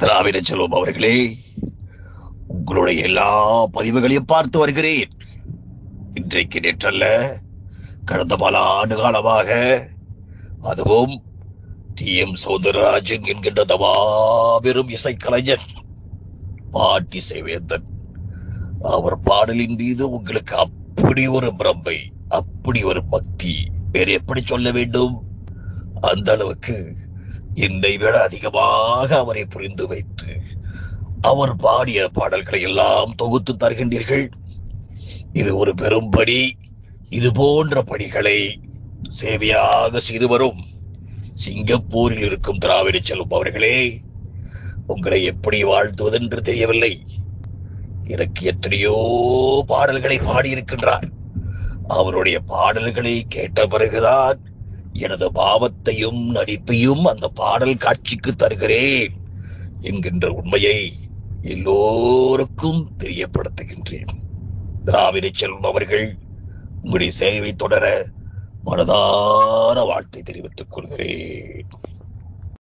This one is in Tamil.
திராவிட செல்வம் அவர்களே, உங்களுடைய எல்லா பதிவுகளையும் பார்த்து வருகிறேன். இன்றைக்கு நேற்றல்ல, கடந்த பல ஆண்டு காலமாக, அதுவும் டி.எம். சௌந்தரராஜன் என்கின்ற மாபெரும் இசைக்கலைஞன் பாட்டி சேவேந்தன், அவர் பாடலின் மீது உங்களுக்கு அப்படி ஒரு பிரமை, அப்படி ஒரு பக்தி, வேறு எப்படி சொல்ல வேண்டும்? அந்த அளவுக்கு என்னை விட அதிகமாக அவரை புரிந்து வைத்து அவர் பாடிய பாடல்களை எல்லாம் தொகுத்து தருகின்றீர்கள். இது ஒரு பெரும் பணி. இது போன்ற பணிகளை சேவையாக செய்து வரும் சிங்கப்பூரில் இருக்கும் திராவிட செல்வம் அவர்களே, உங்களை எப்படி வாழ்த்துவதென்று தெரியவில்லை. எனக்கு எத்தனையோ பாடல்களை பாடியிருக்கின்றார். அவருடைய பாடல்களை கேட்ட பிறகுதான் எனது பாவத்தையும் நடிப்பையும் அந்த பாடல் காட்சிக்கு தருகிறேன் என்கின்ற உண்மையை எல்லோருக்கும் தெரியப்படுத்துகின்றேன். திராவிட செல்வம் அவர்கள், உங்களுடைய சேவை தொடர மனதார வாழ்த்தை தெரிவித்துக் கொள்கிறேன்.